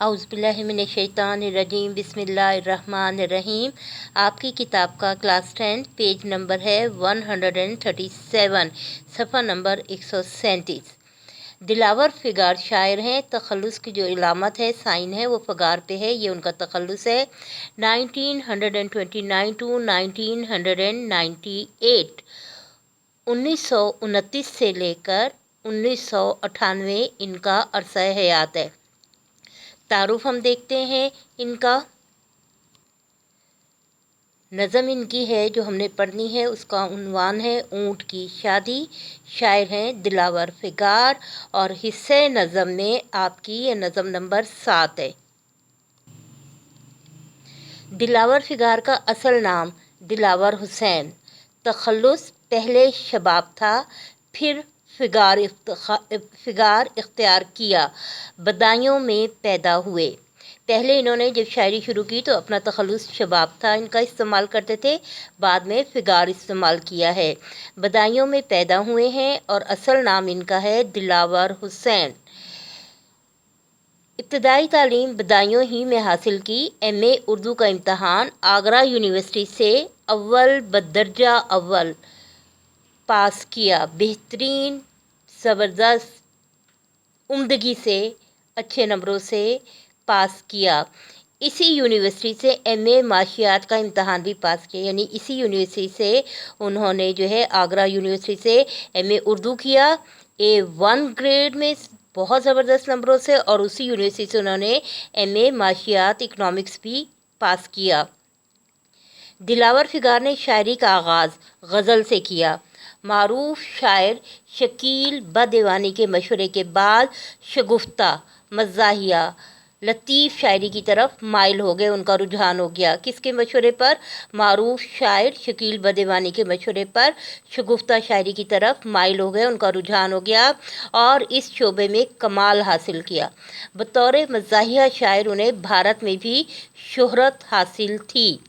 औज़ुबिल्लाहिमिनश्शैतानिर्रजीम बिस्मिल्लाहिर्रहमानिर्रहीम। आपकी किताब का क्लास 10 पेज नंबर है 137, सफ़ा नंबर 137। दिलावर फ़िगार शायर हैं। तखल्लुस की जो इलामत है, साइन है, वो फ़गार पे है। ये उनका तखल्लुस है। 1929 टू 1998, 1929 से लेकर 1998 इनका अरसा हयात है। तारुफ हम देखते हैं इनका। नज़म इनकी है जो हमने पढ़नी है, उसका उन्वान है ऊँट की शादी। शायर हैं दिलावर फ़िगार और हिस्से नज़म में आपकी ये नज़म नंबर 7 है। दिलावर फ़िगार का असल नाम दिलावर हुसैन, तखल्लुस पहले शबाब था, फिर फ़िगार इख्तियार किया। बदायूं में पैदा हुए। पहले इन्होंने जब शायरी शुरू की तो अपना तखल्लुस शबाब था इनका इस्तेमाल करते थे, बाद में फ़िगार इस्तेमाल किया है। बदायूं में पैदा हुए हैं और असल नाम इनका है दिलावर हुसैन। इब्तदाई तालीम बदायूं ही में हासिल की। एमए उर्दू का इम्तहान आगरा यूनिवर्सिटी से अव्वल बदर्जा अव्वल पास किया। बेहतरीन ज़बरदस्त उम्दगी से अच्छे नंबरों से पास किया। इसी यूनिवर्सिटी से एमए माशियात का इम्तहान भी पास किया, यानी इसी यूनिवर्सिटी से उन्होंने जो है आगरा यूनिवर्सिटी से एमए उर्दू किया A1 ग्रेड में बहुत ज़बरदस्त नंबरों से, और उसी यूनिवर्सिटी से उन्होंने एमए माशियात इकनॉमिक्स भी पास किया। दिलावर फ़िगार ने शायरी का आगाज़ गज़ल से किया। मारूफ शायर शकील बदीवानी के मशवरे के बाद शगुफ्ता, मज़ाहिया, लतीफ़ शायरी की तरफ माइल हो गए, उनका रुझान हो गया। किसके मशवरे पर? मारूफ शायर शकील बदीवानी के मशवरे पर शगुफ्ता शायरी की तरफ माइल हो गए, उनका रुझान हो गया और इस शोबे में कमाल हासिल किया। बतौर मज़ाहिया शायर उन्हें भारत में भी शोहरत हासिल थी।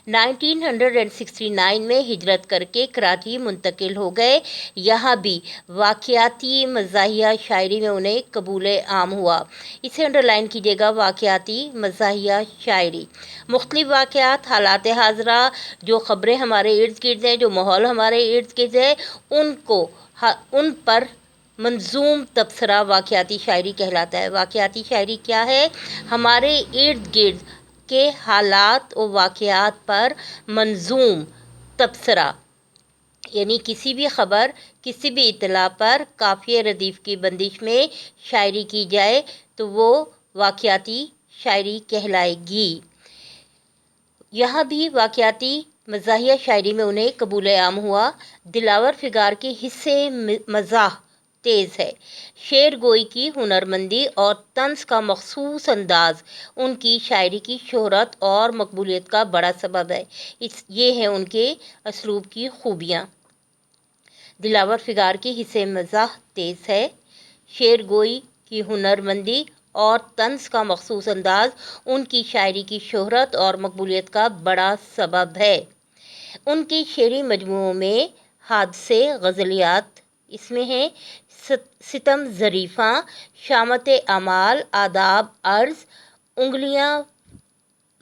1969 में हिजरत करके कराची मुंतकिल हो गए। यहाँ भी वाक़याती मज़ाहिया शायरी में उन्हें कबूल आम हुआ। इसे अंडरलाइन कीजिएगा, वाक़याती मज़ाहिया शायरी। मुख्तलिफ़ वाक़यात, हालात हाज़रा, जो ख़बरें हमारे इर्द गिर्द हैं, जो माहौल हमारे इर्द गिर्द है, उन पर मंजूम तबसरा वाक़याती शायरी कहलाता है। वाक़याती शायरी क्या है? हमारे इर्द गिर्द के हालात और वाक़यात पर मंजूम तबसरा, यानी किसी भी ख़बर, किसी भी इत्तला पर काफ़िया रदीफ़ की बंदिश में शायरी की जाए तो वो वाक़याती शायरी कहलाएगी। यहाँ भी वाक़याती मज़ाहिया शायरी में उन्हें कबूल आम हुआ। दिलावर फ़िगार के हिस्से मज़ाह तेज़ है। शेर गोई की हुनरमंदी और तंज़ का मख़सूस अंदाज़ उनकी शायरी की शोहरत और मकबूलियत का बड़ा सबब है। ये है उनके असलूब की खूबियाँ। दिलावर फ़िगार के हिस्से मज़ाह तेज़ है, शेर गोई की हुनरमंदी और तंज़ का मख़सूस अंदाज़ उनकी शायरी की शोहरत और मकबूलियत का बड़ा सबब है। उनकी शेरी मजमूओं में हादसे गज़लियात इसमें हैं। सितम ज़रीफ़ा, शामत अमाल, आदाब अर्ज़, उंगलियाँ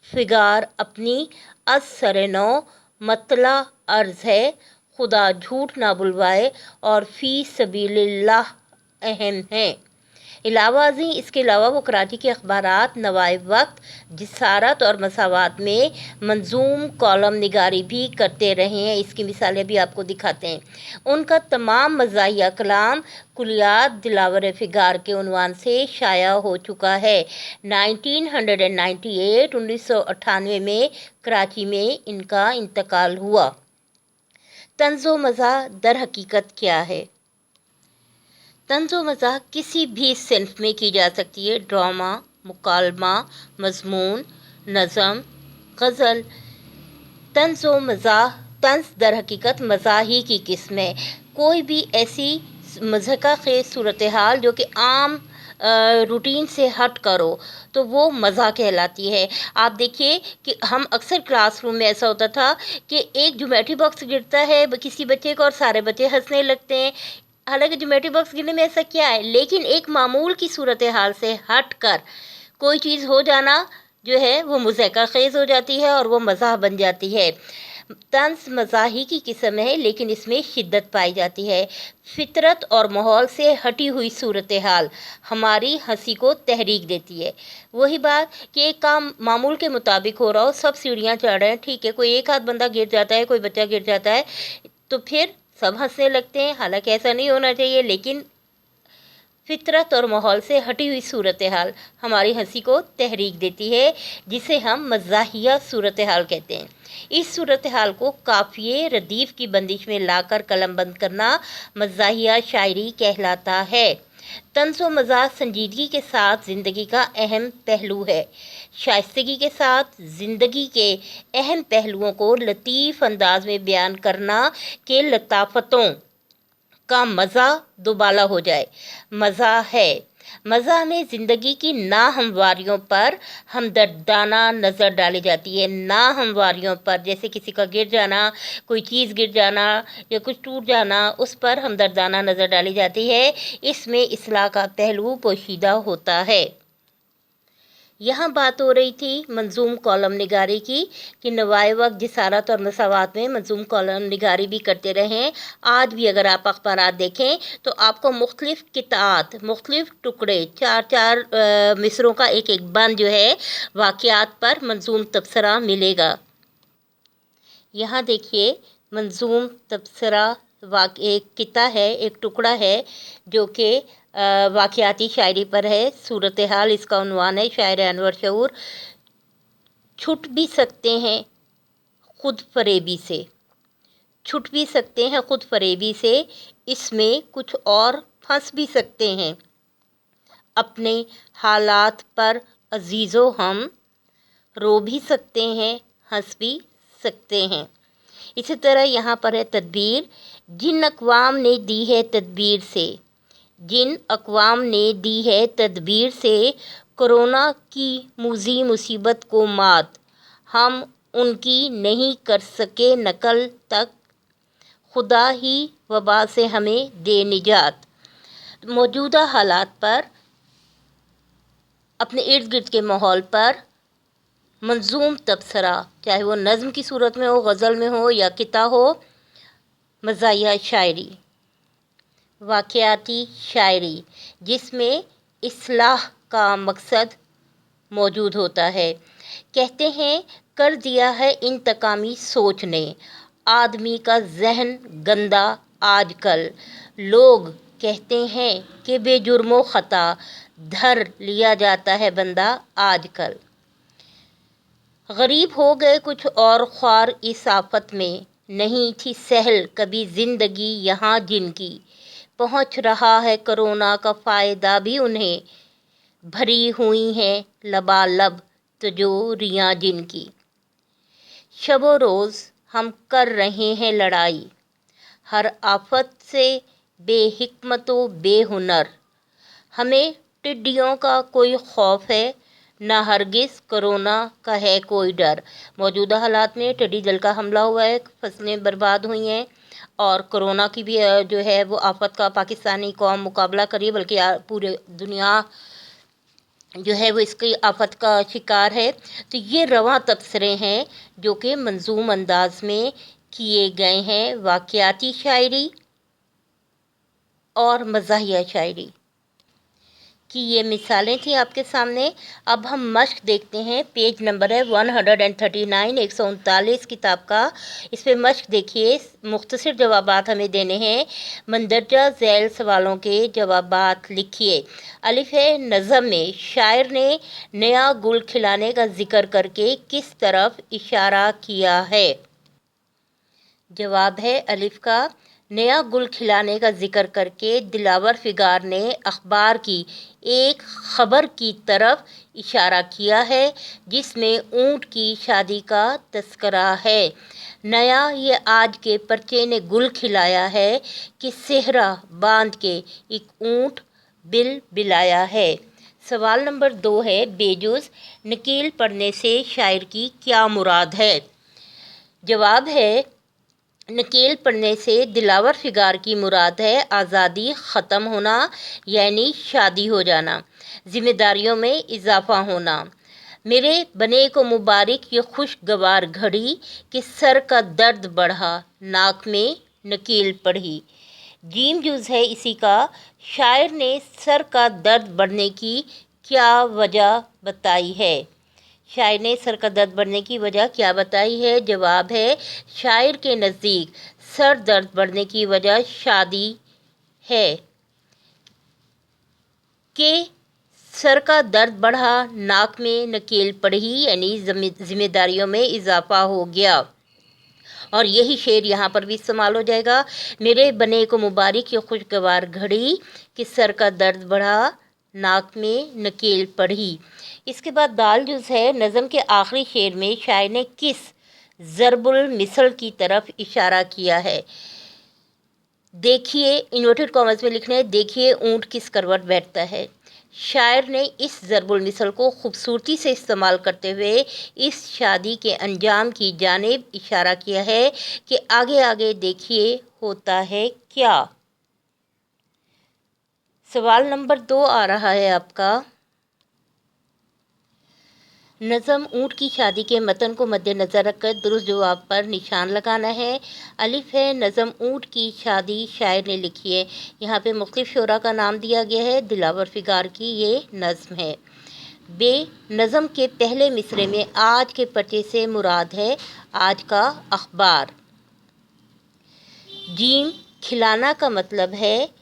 फ़िगार अपनी, अस सरे-नौ, मतला अर्ज़ है, खुदा झूठ ना बुलवाए और फ़ी सबीलिल्लाह अहम हैं। इसके अलावा वो कराची के अखबारात नवाइब वक्त, जिसारत और मसावात में मंजूम कॉलम निगारी भी करते रहे हैं। इसकी मिसालें भी आपको दिखाते हैं। उनका तमाम मज़ाहिया कलाम कुलियात दिलावर फ़िगार के उन्वान से शाया हो चुका है। 1998 में कराची में इनका इंतकाल हुआ। तंज़ व मज़ाह दर हकीकत क्या है? तंज़ व मज़ाह किसी भी सिन्फ़ में की जा सकती है। ड्रामा, मुकालमा, मज़मून, नज़म, गज़ल। तंज़ व मज़ाह, तंज़ दर हकीकत मज़ाह ही की किस्म है। कोई भी ऐसी मज़हका ख़ेज़ सूरत हाल जो कि आम रूटीन से हट करो तो वो मज़ा कहलाती है। आप देखिए कि हम अक्सर क्लासरूम में ऐसा होता था कि एक ज्योमेट्री बॉक्स गिरता है किसी बच्चे को और सारे बच्चे हंसने लगते हैं। हालांकि ज्योमेट्री बॉक्स गिरने में ऐसा क्या है, लेकिन एक मामूल की सूरत हाल से हट कर कोई चीज़ हो जाना जो है वो मुज़ाहिका ख़ेज़ हो जाती है और वो मज़ाह बन जाती है। तंज़ मज़ाही की किस्म है, लेकिन इसमें शिद्दत पाई जाती है। फ़ितरत और माहौल से हटी हुई सूरत हाल हमारी हंसी को तहरीक देती है। वही बात कि एक काम मामूल के मुताबिक हो रहा हो, सब सीढ़ियाँ चढ़ रहे हैं, ठीक है, कोई एक आध बंदा गिर जाता है, कोई बच्चा गिर जाता है, तो फिर सब हंसने लगते हैं। हालांकि ऐसा नहीं होना चाहिए, लेकिन फितरत और माहौल से हटी हुई सूरत हाल हमारी हंसी को तहरीक देती है, जिसे हम मज़ाहिया सूरत हाल कहते हैं। इस सूरत हाल को काफ़िए रदीफ़ की बंदिश में लाकर कलमबंद करना मज़ाहिया शायरी कहलाता है। तंज़ व मज़ाह संजीदगी के साथ ज़िंदगी का अहम पहलू है। शाइस्तगी के साथ ज़िंदगी के अहम पहलुओं को लतीफ़ अंदाज में बयान करना के लताफ़तों का मज़ा दुबाला हो जाए। मज़ा है, मज़ा में ज़िंदगी की नाहमवारियों पर हमदर्दाना नज़र डाली जाती है। नाहमवारियों पर, जैसे किसी का गिर जाना, कोई चीज़ गिर जाना या कुछ टूट जाना, उस पर हमदर्दाना नज़र डाली जाती है। इसमें इस्लाह का पहलू पोशीदा होता है। यहाँ बात हो रही थी मंजूम कॉलम निगारी की कि नवाए वक्त जिसारत और मसावात में मंजूम कॉलम निगारी भी करते रहें। आज भी अगर आप अखबारात देखें तो आपको मुख्तलिफ़ कितात, मुख्तलिफ़ टुकड़े, चार चार मिसरों का एक एक बंद जो है वाक़यात पर मंजूम तबसरा मिलेगा। यहाँ देखिए, मंजूम तबसरा एक किता है, एक टुकड़ा है जो कि वाक़याती शायरी पर है। सूरत हाल इसका उन्वान है, शायर अनवर शऊर। छुट भी सकते हैं खुद फरेबी से, छुट भी सकते हैं खुद फरेबी से, इसमें कुछ और फंस भी सकते हैं। अपने हालात पर अजीज़ो हम रो भी सकते हैं, हंस भी सकते हैं। इसी तरह यहाँ पर है तदबीर। जिन अक़वाम ने दी है तदबीर से, जिन अक़वाम ने दी है तदबीर से कोरोना की मुज़ी मुसीबत को मात, हम उनकी नहीं कर सके नकल तक, खुदा ही वबा से हमें दे निजात। मौजूदा हालात पर, अपने इर्द गिर्द के माहौल पर मंजूम तबसरा, चाहे वो नज़्म की सूरत में हो, गज़ल में हो या किता हो, मज़ाहिया शायरी, वाक़याती शायरी, जिसमें इस्लाह का मकसद मौजूद होता है। कहते हैं कर दिया है इंतकामी सोच ने आदमी का जहन गंदा आजकल। लोग कहते हैं कि बेजुर्मो ख़ता धर लिया जाता है बंदा आजकल। गरीब हो गए कुछ और ख्वार इस आफत में, नहीं थी सहल कभी ज़िंदगी यहाँ जिनकी, पहुँच रहा है कोरोना का फ़ायदा भी उन्हें, भरी हुई हैं लबालब तिजोरियाँ जिनकी। शबो रोज़ हम कर रहे हैं लड़ाई, हर आफत से बेहिकमतो बेहुनर, हमें टिड्डियों का कोई खौफ है, ना हरगिज़ कोरोना का है कोई डर। मौजूदा हालात में टिड्डी दल का हमला हुआ है, फसलें बर्बाद हुई हैं और कोरोना की भी जो है वो आफत का पाकिस्तानी कौम मुकाबला करी, बल्कि पूरे दुनिया जो है वो इसकी आफत का शिकार है। तो ये रवां तबसरे हैं जो कि मंजूम अंदाज में किए गए हैं, वाक़याती शायरी और मज़ाहिया शायरी की ये मिसालें थी आपके सामने। अब हम मश्क देखते हैं। पेज नंबर है 139, 139 किताब का। इस पे मश्क देखिए, मुख्तसर जवाबात हमें देने हैं। मंदरजा झैल सवालों के जवाबात लिखिए। अलिफ है, नज़म में शायर ने नया गुल खिलाने का जिक्र करके किस तरफ इशारा किया है? जवाब है अलिफ का, नया गुल खिलाने का जिक्र करके दिलावर फिगार ने अखबार की एक ख़बर की तरफ इशारा किया है जिसमें ऊँट की शादी का तस्करा है। नया ये आज के पर्चे ने गुल खिलाया है कि सेहरा बांध के एक ऊँट बिल बिलाया है। सवाल नंबर 2 है, बेजुज़ नकील पढ़ने से शायर की क्या मुराद है? जवाब है, नकेल पड़ने से दिलावर फिगार की मुराद है आज़ादी ख़त्म होना, यानी शादी हो जाना, जिम्मेदारियों में इजाफा होना। मेरे बने को मुबारक ये खुशगवार घड़ी कि सर का दर्द बढ़ा, नाक में नकेल पड़ी। जीम जूज है इसी का। शायर ने सर का दर्द बढ़ने की क्या वजह बताई है? शायर ने सर का दर्द बढ़ने की वजह क्या बताई है? जवाब है, शायर के नज़दीक सर दर्द बढ़ने की वजह शादी है कि सर का दर्द बढ़ा, नाक में नकेल पड़ी, यानी जिम्मेदारियों में इजाफा हो गया। और यही शेर यहाँ पर भी इस्तेमाल हो जाएगा। मेरे बने को मुबारक ये खुशगवार घड़ी कि सर का दर्द बढ़ा, नाक में नकेल पड़ी। इसके बाद दाल जुज़ है। नज़म के आखिरी शेर में शायर ने किस ज़रबुल मिसल की तरफ इशारा किया है? देखिए, इन्वर्टेड कॉमर्स में लिखना है, देखिए ऊँट किस करवट बैठता है। शायर ने इस ज़रबुल मिसल को खूबसूरती से इस्तेमाल करते हुए इस शादी के अंजाम की जानिब इशारा किया है कि आगे आगे देखिए होता है क्या। सवाल नंबर 2 आ रहा है आपका। नज़म ऊँट की शादी के मतन को मद्देनज़र रखकर दुरुस्त जवाब पर निशान लगाना है। अलिफ है, नज़म ऊँट की शादी शायर ने लिखी है। यहाँ पे मुख्तलिफ शोरा का नाम दिया गया है। दिलावर फिगार की ये नज़म है। बे, नज़म के पहले मिसरे में आज के पर्चे से मुराद है आज का अखबार। जीम, खिलाना का मतलब है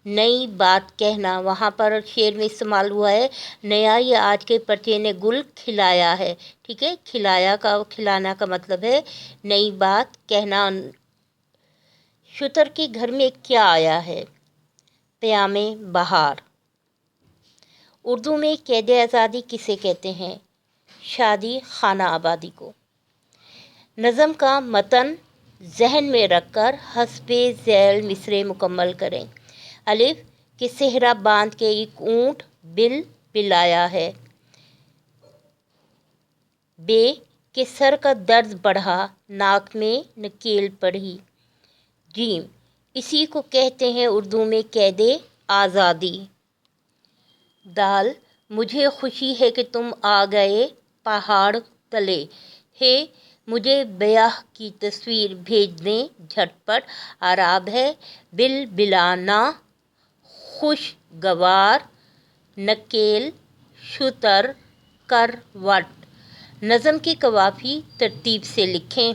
नई बात कहना। वहाँ पर शेर में इस्तेमाल हुआ है नया, ये आज के पर्चे ने गुल खिलाया है। ठीक है, खिलाना का मतलब है नई बात कहना। शुतर के घर में क्या आया है? प्यामे बहार। उर्दू में कैद आज़ादी किसे कहते हैं? शादी खाना आबादी को। नज़म का मतन जहन में रखकर हस्बे झैल मिसरे मुकम्मल करें। अलिफ, कि सेहरा बांध के एक ऊँट बिल बिलाया है। बे, कि सर का दर्द बढ़ा, नाक में नकेल पड़ी। जीम, इसी को कहते हैं उर्दू में कैदे आज़ादी। दाल, मुझे खुशी है कि तुम आ गए पहाड़ तले। हे, मुझे ब्याह की तस्वीर भेज दें झटपट। आराब है, बिल बिलाना, खुशगवार, नकेल, शुतर, करवट। नज़म की कवाफी तरतीब से लिखें।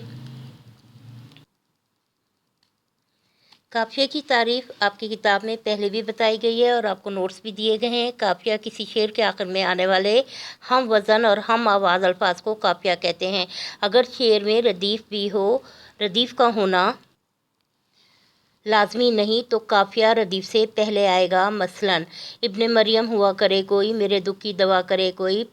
काफ़िया की तारीफ़ आपकी किताब में पहले भी बताई गई है और आपको नोट्स भी दिए गए हैं। काफ़िया किसी शेर के आखिर में आने वाले हम वज़न और हम आवाज़ अल्फाज को काफ़िया कहते हैं। अगर शेर में रदीफ़ भी हो, रदीफ़ का होना लाजमी नहीं तो काफ़िया रदीफ़ से पहले आएगा। मसलन, इब्ने मरियम हुआ करे कोई, मेरे दुख की दवा करे कोई,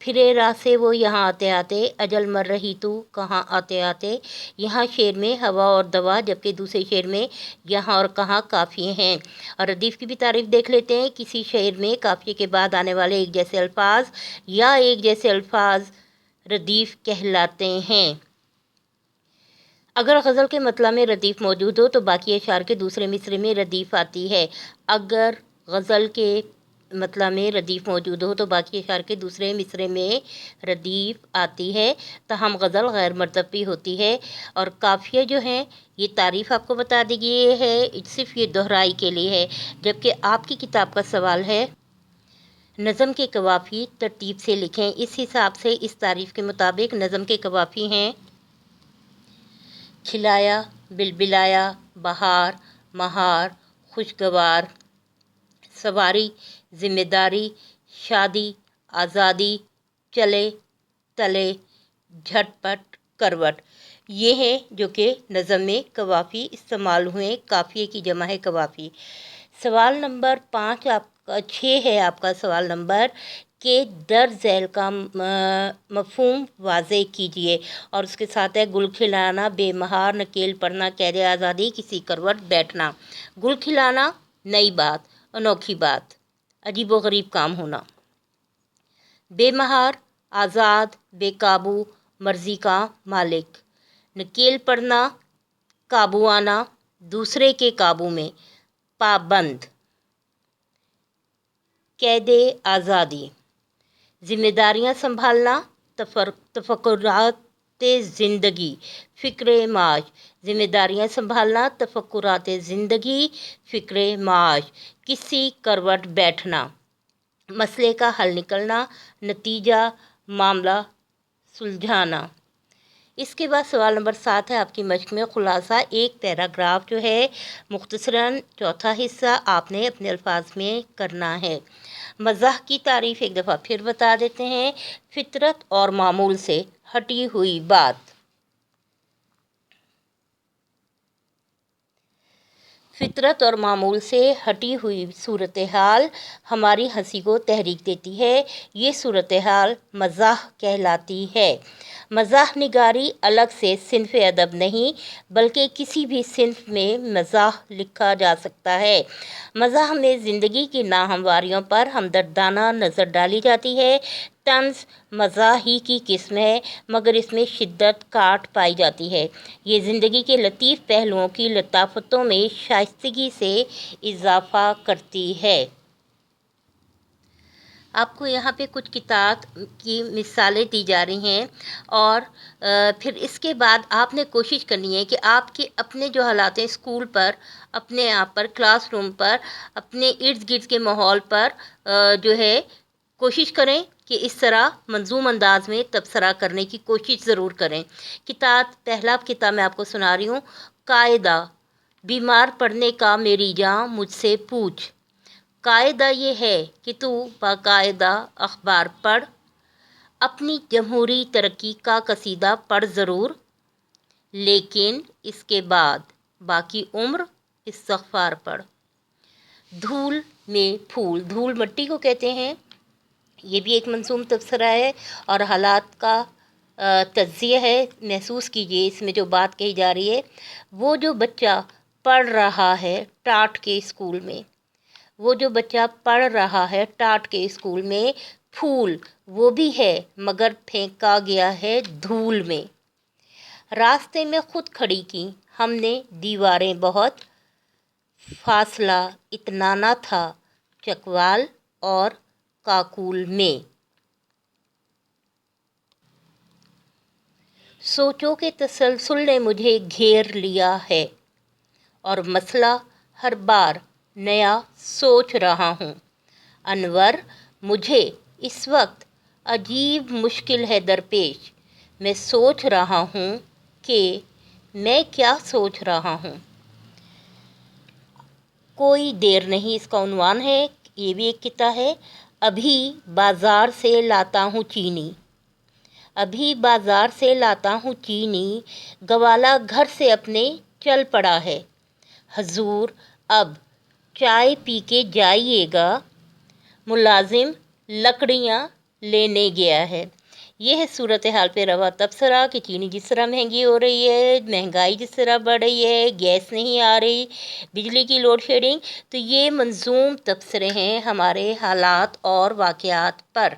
फिरे राह से वो यहाँ आते आते, अजल मर रही तू कहाँ आते आते। यहाँ शेर में हवा और दवा, जबकि दूसरे शेर में यहाँ और कहाँ काफ़िए हैं। और रदीफ़ की भी तारीफ़ देख लेते हैं। किसी शेर में काफ़िए के बाद आने वाले एक जैसे अल्फाज या एक जैसे अल्फाज रदीफ़ कहलाते हैं। अगर गज़ल के मतला में रदीफ़ मौजूद हो तो बाकी अशार के दूसरे मिसरे में रदीफ़ आती है। अगर गज़ल के मतला में रदीफ़ मौजूद हो तो बाकी अशार के दूसरे मिसरे में रदीफ़ आती है। तहम गज़ल गैर मरतबी होती है। और काफ़िया जो हैं ये तारीफ़ आपको बता दी गई है, सिर्फ ये दोहराई के लिए है। जबकि आपकी किताब का सवाल है नज़म के कवाफ़ी तरतीब से लिखें। इस हिसाब से इस तारीफ़ के मुताबिक नज़म के कवाफ़ी हैं खिलाया, बिलबिलाया, बहार, महार, खुशगवार, सवारी, ज़िम्मेदारी, शादी, आज़ादी, चले, तले, झटपट, करवट। ये हैं जो कि नज़म में कवाफ़ी इस्तेमाल हुए। काफ़िए की जमा है कवाफ़ी। सवाल नंबर 5 आपका 6 है आपका सवाल नंबर के दर झैल का मफ़हूम वाज़े कीजिए। और उसके साथ है गुल खिलाना, बेमहार, नकेल पड़ना, कैद आज़ादी, किसी करवट बैठना। गुल खिलाना नई बात, अनोखी बात, अजीब व गरीब काम होना। बेमहार आज़ाद, बेकाबू, मर्ज़ी का मालिक। नकेल पड़ना, काबू आना, दूसरे के काबू में, पाबंद, कैदे आज़ादी, जिम्मेदारियां संभालना, तफक्कुरात ज़िंदगी, फ़िक्र माश, जिम्मेदारियां संभालना, तफक्कुरात ज़िंदगी, फ़िक्र माश, किसी करवट बैठना, मसले का हल निकलना, नतीजा, मामला सुलझाना। इसके बाद सवाल नंबर 7 है आपकी मश्क में खुलासा एक पैराग्राफ जो है मुख्तसरन चौथा हिस्सा आपने अपने अल्फाज में करना है। मज़ाह की तारीफ़ एक दफ़ा फिर बता देते हैं। फितरत और मामूल से हटी हुई बात, फितरत और मामूल से हटी हुई सूरत हाल हमारी हंसी को तहरीक देती है। ये सूरत हाल मज़ाह कहलाती है। मज़ाह निगारी अलग से सिन्फ अदब नहीं बल्कि किसी भी सिन्फ में मज़ाह लिखा जा सकता है। मज़ाह में ज़िंदगी की नाहमवारियों पर हमदर्दाना नज़र डाली जाती है। तंज़ मज़ाह ही की किस्म है मगर इसमें शिद्दत काट पाई जाती है। ये ज़िंदगी के लतीफ़ पहलुओं की लताफ़तों में शाइस्तगी से इजाफ़ा करती है। आपको यहाँ पे कुछ किताब की मिसालें दी जा रही हैं और फिर इसके बाद आपने कोशिश करनी है कि आपके अपने जो हालात हैं स्कूल पर, अपने आप पर, क्लासरूम पर, अपने इर्द गिर्द के माहौल पर जो है कोशिश करें कि इस तरह मंजूम अंदाज में तबसरा करने की कोशिश ज़रूर करें। पहला किताब मैं आपको सुना रही हूँ। कायदा, बीमार पड़ने का मेरी जान मुझसे पूछ। कायदा ये है कि तू बाकायदा अखबार पढ़, अपनी जमहूरी तरक्की का कसीदा पढ़ ज़रूर, लेकिन इसके बाद बाकी उम्र इस्तग़फ़ार पढ़। धूल में फूल, धूल मिट्टी को कहते हैं। ये भी एक मंसूम तबसरा है और हालात का तज्ज़िया है। महसूस कीजिए इसमें जो बात कही जा रही है। वो जो बच्चा पढ़ रहा है टाट के स्कूल में, वो जो बच्चा पढ़ रहा है टाट के स्कूल में, फूल वो भी है मगर फेंका गया है धूल में। रास्ते में खुद खड़ी की हमने दीवारें बहुत, फासला इतना ना था चकवाल और काकुल में। सोचों के तसलसल ने मुझे घेर लिया है और मसला हर बार नया सोच रहा हूँ। अनवर, मुझे इस वक्त अजीब मुश्किल है दरपेश। मैं सोच रहा हूँ कि मैं क्या सोच रहा हूँ। कोई देर नहीं इसका उन्वान है। ये भी एक किता है। अभी बाज़ार से लाता हूँ चीनी, अभी बाज़ार से लाता हूँ चीनी, गवाला घर से अपने चल पड़ा है। हजूर अब चाय पी के जाइएगा, मुलाजिम लकड़ियाँ लेने गया है। ये है सूरत हाल पे रवा तबसरा कि चीनी जिस तरह महंगी हो रही है, महंगाई जिस तरह बढ़ रही है, गैस नहीं आ रही, बिजली की लोड शेडिंग। तो ये मंजूम तबसरे हैं हमारे हालात और वाक़यात पर।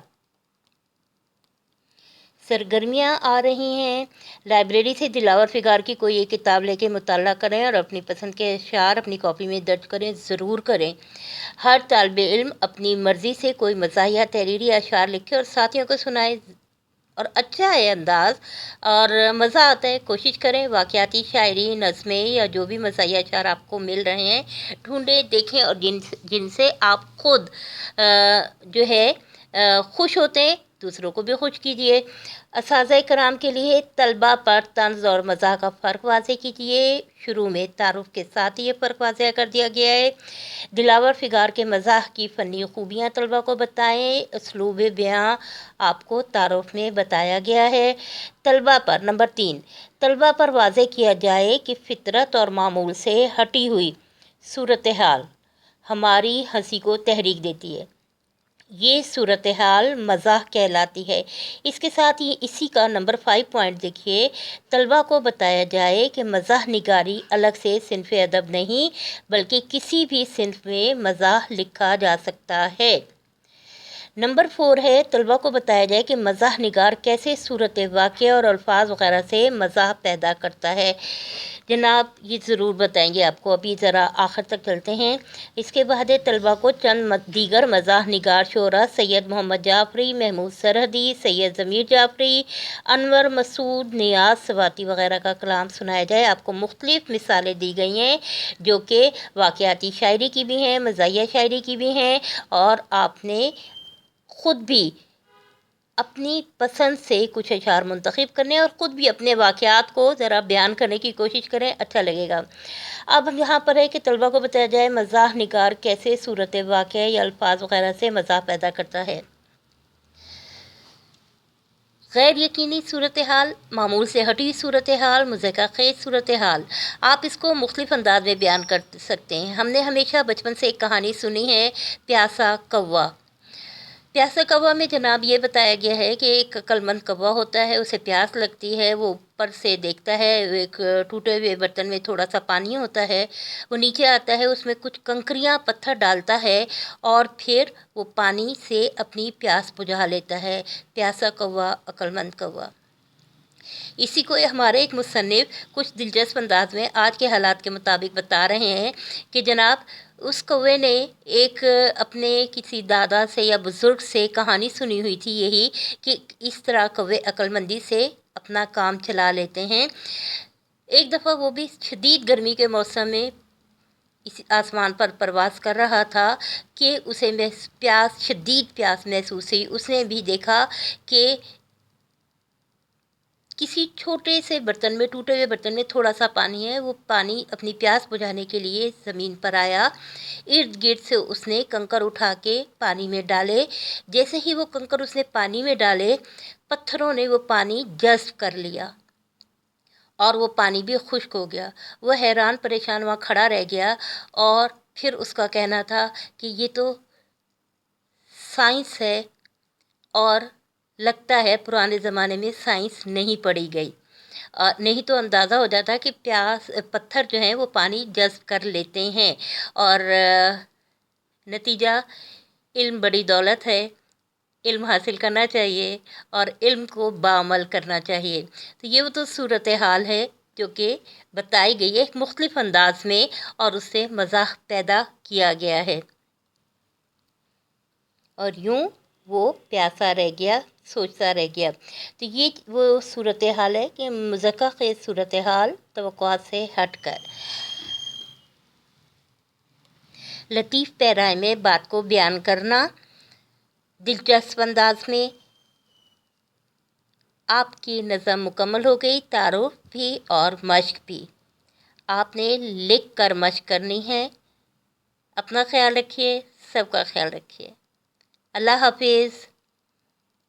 सरगर्मियाँ आ रही हैं। लाइब्रेरी से दिलावर फिगार की कोई एक किताब लेके मुताला करें और अपनी पसंद के अशआर अपनी कॉपी में दर्ज करें, ज़रूर करें। हर तालिब इल्म अपनी मर्ज़ी से कोई मज़ाहिया तहरीरी अशआर लिखे और साथियों को सुनाए और अच्छा है अंदाज़ और मज़ा आता है। कोशिश करें वाक़याती शायरी, नज़में या जो भी मज़ाहिया अशआर आपको मिल रहे हैं ढूंढें, देखें और जिनसे आप खुद जो है खुश होते हैं दूसरों को भी खुश कीजिए। असातिज़ा कराम के लिए तलबा पर तंज़ और मज़ाह का फ़र्क वाज़ेह कीजिए। शुरू में तारुफ़ के साथ ही ये फ़र्क वाज़ेह कर दिया गया है। दिलावर फिगार के मज़ाह की फ़नी खूबियाँ तलबा को बताएं। उसलूब बयां आपको तारुफ़ में बताया गया है। तलबा पर नंबर 3, तलबा पर वाज़ेह किया जाए कि फ़ितरत और मामूल से हटी हुई सूरत हाल हमारी हंसी को तहरीक देती है। ये सूरत हाल मज़ाह कहलाती है। इसके साथ ही इसी का नंबर 5 पॉइंट देखिए। तलबा को बताया जाए कि मज़ाह निगारी अलग से सिन्फ अदब नहीं बल्कि किसी भी सिन्फ में मज़ाह लिखा जा सकता है। नंबर 4 है, तलबा को बताया जाए कि मज़ाह निगार कैसे सूरत वाक़या और अल्फाज वग़ैरह से मज़ाह पैदा करता है। जनाब ये ज़रूर बताएंगे आपको। अभी ज़रा आखिर तक चलते हैं। इसके बाद तलबा को चंद दीगर मज़ाह निगार शोरा सैयद मोहम्मद जाफ़री, महमूद सरहदी, सैयद ज़मीर जाफ़री, अनवर मसूद, नियाज़ सवाती वग़ैरह का कलाम सुनाया जाए। आपको मुख्तलिफ़ मिसालें दी गई हैं जो कि वाक़याती शायरी की भी हैं, मज़ाहिया शायरी की भी हैं, और आपने ख़ुद भी अपनी पसंद से कुछ अशार मुंतखब करने और ख़ुद भी अपने वाक़यात को ज़रा बयान करने की कोशिश करें, अच्छा लगेगा। अब हम यहाँ पर है कि तलबा को बताया जाए मज़ाह निगार कैसे सूरत वाक़या या अल्फाज वग़ैरह से मज़ाह पैदा करता है। गैर यकीनी सूरत हाल, मामूल से हटी सूरत हाल, मुज़क्का ख़ेज़ सूरत हाल, आप इसको मुख्तलिफ़ अंदाज में बयान कर सकते हैं। हमने हमेशा बचपन से एक कहानी सुनी है, प्यासा कौवा। प्यासा कौवा में जनाब ये बताया गया है कि एक अक्लमंद कौवा होता है, उसे प्यास लगती है, वो ऊपर से देखता है, एक टूटे हुए बर्तन में थोड़ा सा पानी होता है, वो नीचे आता है, उसमें कुछ कंकरियाँ पत्थर डालता है और फिर वो पानी से अपनी प्यास बुझा लेता है। प्यासा कौवा, अक्लमंद कौवा। इसी को हमारे एक मुसन्निफ़ कुछ दिलचस्प अंदाज में आज के हालात के मुताबिक बता रहे हैं कि जनाब उस कौवे ने एक अपने किसी दादा से या बुज़ुर्ग से कहानी सुनी हुई थी, यही कि इस तरह कौवे अक्लमंदी से अपना काम चला लेते हैं। एक दफ़ा वो भी शदीद गर्मी के मौसम में इस आसमान पर परवाज़ कर रहा था कि उसे शदीद प्यास महसूस हुई। उसने भी देखा कि किसी छोटे से बर्तन में, टूटे हुए बर्तन में थोड़ा सा पानी है। वो पानी अपनी प्यास बुझाने के लिए ज़मीन पर आया। इर्द गिर्द से उसने कंकर उठा के पानी में डाले। जैसे ही वो कंकर उसने पानी में डाले, पत्थरों ने वो पानी जज़्ब कर लिया और वो पानी भी खुश्क हो गया। वो हैरान परेशान वहाँ खड़ा रह गया और फिर उसका कहना था कि ये तो साइंस है, और लगता है पुराने ज़माने में साइंस नहीं पढ़ी गई, नहीं तो अंदाज़ा हो जाता कि पत्थर जो हैं वो पानी जज़्ब कर लेते हैं। और नतीजा, इल्म बड़ी दौलत है, इल्म हासिल करना चाहिए और इल्म को बाअमल करना चाहिए। तो ये वो तो सूरत हाल है जो कि बताई गई है एक मुख्तलिफ़ अंदाज में, और उससे मज़ाह पैदा किया गया है। और यूँ वो प्यासा रह गया, सोचता रह गया। तो ये वो सूरत हाल है कि मुज़क्का ख़ेज़ सूरत हाल, तवक्कुआत से हट कर लतीफ़ पैराए में बात को बयान करना, दिलचस्प अंदाज में। आपकी नज़म मुकम्मल हो गई, तारुफ भी और मश्क भी। आपने लिख कर मश्क करनी है। अपना ख्याल रखिए, सबका ख्याल रखिए। अल्लाह हाफिज़।